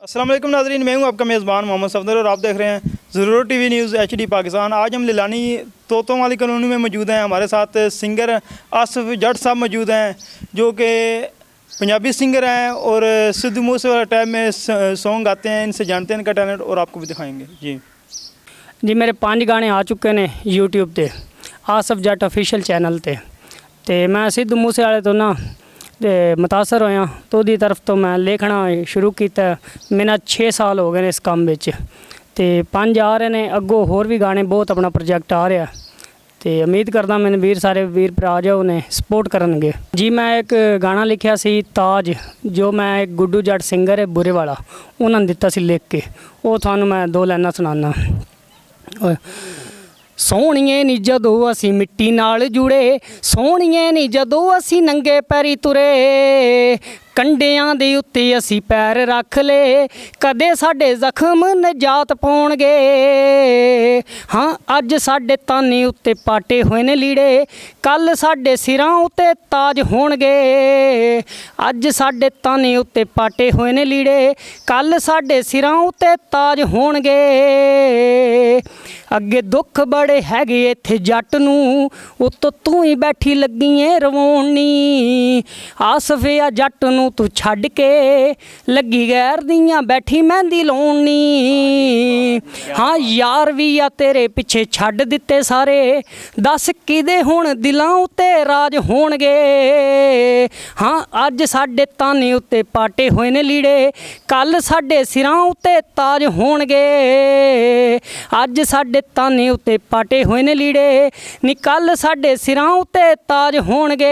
अस्सलाम वालेकुम नाज़रीन, मैं हूं आपका मेज़बान मोहम्मद सफदर और आप देख रहे हैं ज़रूर टीवी न्यूज़ HD पाकिस्तान। आज हम लिलानी तोतों वाली कॉलोनी में मौजूद हैं। हमारे साथ सिंगर आसिफ जट साहब मौजूद हैं जो कि पंजाबी सिंगर हैं और सिद्धू मूसे वाला टाइप में सॉन्ग गाते हैं। इनसे जानते हैं इनका टैलेंट और आपको भी दिखाएंगे। जी मेरे 5 गाने आ चुके ने यूट्यूब ते आसिफ जट ऑफिशियल चैनल ते मैं सिद्धू मूसे वाले तो ना मुतासर होया तो उहदी तरफ तो मैं लिखना शुरू किया। मेरा 6 साल हो गए ने इस काम विच ते 5 आ रहे ने, अगों होर भी गाने बहुत अपना प्रोजेक्ट आ रहा ते उम्मीद करदा मैंने वीर सारे वीर भरा जो ने सपोर्ट करनगे। जी मैं एक गाना लिखिया सी ताज, जो मैं एक गुड्डू जट सिंगर है बुरे वाला उन्होंने दिता सी लिख के, वो थानू मैं 2 लाइनां सुनाना। सोहणीए नी जदों असी मिट्टी नाल जुड़े, सोहणीए नी जदों असी नंगे पैरी तुरे, कंडियां दे उत्ते असी पैर रख ले, कदे साडे जख्म नजात पाउणगे। हाँ अज साडे ताने उत्ते पाटे होए ने लीड़े, कल साडे सिरां उत्ते ताज होणगे। अज साडे ताने उत्ते पाटे होए ने लीड़े, कल साडे सिरां उत्ते ताज होणगे। अगे दुख बड़े हैगे इत्थे जट नूं, उत्तों तू ही बैठी लगी ऐ रवाउणी। आसफिया जट नूं तू छड्ड के लगी गैर दियां बैठी मेहंदी लाउणी। हाँ यार भी आ तेरे पिछे छड्ड दिते सारे, दस किदे हुण दिलां उत्ते राज होणगे। हाँ अज साडे ताने उत्ते पाटे होए ने लीड़े, कल साडे सिरां उत्ते ताज होणगे। अज साडे ताने उत्ते पाटे होए ने लीड़े, नी कल साडे सिरां उत्ते ताज होणगे।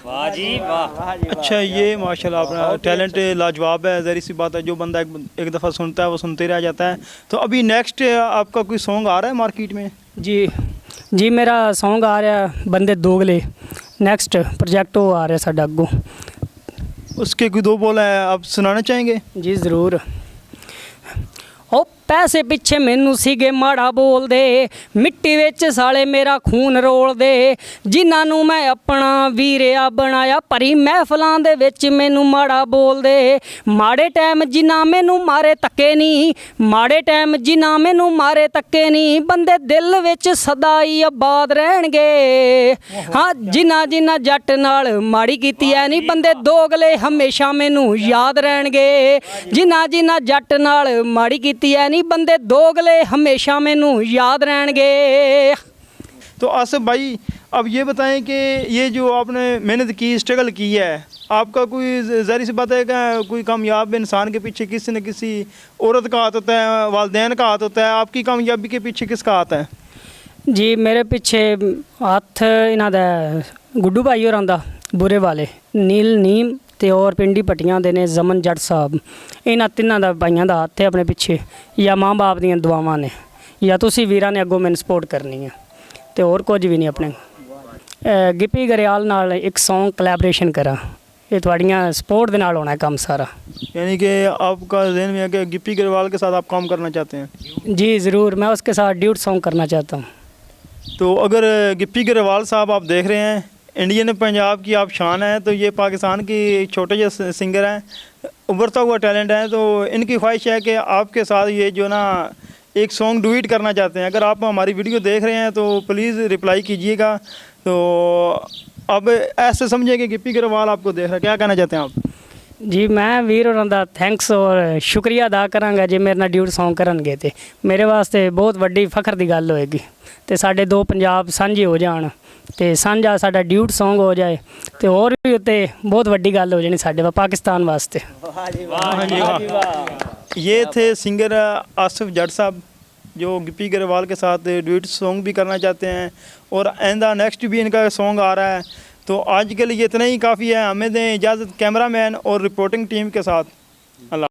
वाह जी वाह। अच्छा, ये माशाल्लाह अपना टैलेंट लाजवाब है। ज़ाहिर सी बात है जो बंदा एक दफ़ा सुनता है वो सुनते रह जाता है। तो अभी नेक्स्ट आपका कोई सॉन्ग आ रहा है मार्केट में? जी मेरा सॉन्ग आ रहा है बंदे दोगले, नेक्स्ट प्रोजेक्ट वो आ रहा है साडा अगों। उसके कोई 2 बोल है आप सुनाना चाहेंगे? जी ज़रूर। ओ पैसे पिछे मैनू सीगे माड़ा बोल दे, मिट्टी विच साले मेरा खून रोल दे, जिन्हां नूं मैं अपना वीरिया बनाया भरी महफलां दे विच मैनू माड़ा बोल दे। माड़े टाइम जिन्हां मैनू मारे तक्के नहीं, माड़े टाइम जिन्हां मैनू मारे तक्के नहीं, बंदे दिल विच सदा ही आबाद रहणगे। हाँ जिन्हां जिन्हां जट नाल माड़ी कीती है नहीं, बंदे दोगले हमेशा मैनू याद रहणगे। जिन्हां जिन्हां जट नाल माड़ी कीती है नहीं, बंदे दोगले हमेशा मैनू याद रहणगे। तो आसिफ भाई अब ये बताएं कि ये जो आपने मेहनत की, स्ट्रगल की है, आपका कोई ज़ाहिर सी बात है कि कोई कामयाब इंसान के पीछे किसी न किसी औरत का हाथ होता है, वालिदैन का हाथ होता है। आपकी कामयाबी के पीछे किसका हाथ है? जी मेरे पिछे हाथ इन्हां दा गुड्डू भाई होरां दा बुरे वाले, नील नीम ते और पिंडी पट्टियां दे ने जमन जट साहब। इन्हां तिन्हां दा भाइयां दा हाथ है अपने पिछे, या माँ बाप दियां दुआवां ने, या तुसी वीरां ने अगों मैनूं सपोर्ट करनी है, तो और कुछ भी नहीं। अपने गिप्पी गरेवाल नाल एक सॉन्ग कोलैबोरेशन करा, ये थोड़ियां सपोर्ट दे नाल होना है काम सारा। यानी कि आपका ज़हन में है कि गिप्पी गरेवाल के साथ आप काम करना चाहते हैं? जी ज़रूर, मैं उसके साथ ड्यूट सॉन्ग करना चाहता हूँ। तो अगर गिप्पी गरेवाल साहब आप देख रहे हैं, इंडियन पंजाब की आप शान है, तो ये पाकिस्तान की छोटे जो सिंगर हैं, उभरता हुआ टैलेंट है, तो इनकी ख्वाहिश है कि आपके साथ ये जो ना एक सॉन्ग डुएट करना चाहते हैं। अगर आप हमारी वीडियो देख रहे हैं तो प्लीज़ रिप्लाई कीजिएगा। तो अब ऐसे समझिए कि गिप्पी गरेवाल आपको देख रहा है, क्या कहना चाहते हैं आप? जी मैं वीर होरां दा थैंक्स और शुक्रिया अदा करांगा जे मेरे नाल ड्यूट सॉन्ग करनगे, ते मेरे वास्ते बहुत वड्डी फखर दी गल होएगी। ते साडे 2 पंजाब सांझे हो जाण ते सांझा साडा ड्यूट सॉन्ग हो जाए, ते होर भी उत्ते बहुत वड्डी गल हो जानी साडे पाकिस्तान वास्ते। ये थे सिंगर आसिफ जट साहब जो गिप्पी गरेवाल के साथ ड्यूट सॉन्ग भी करना चाहते हैं और आइंदा नेक्स्ट भी इनका सॉन्ग आ रहा है। तो आज के लिए इतना ही काफ़ी है। हमें दें इजाज़त कैमरामैन और रिपोर्टिंग टीम के साथ। अल्लाह।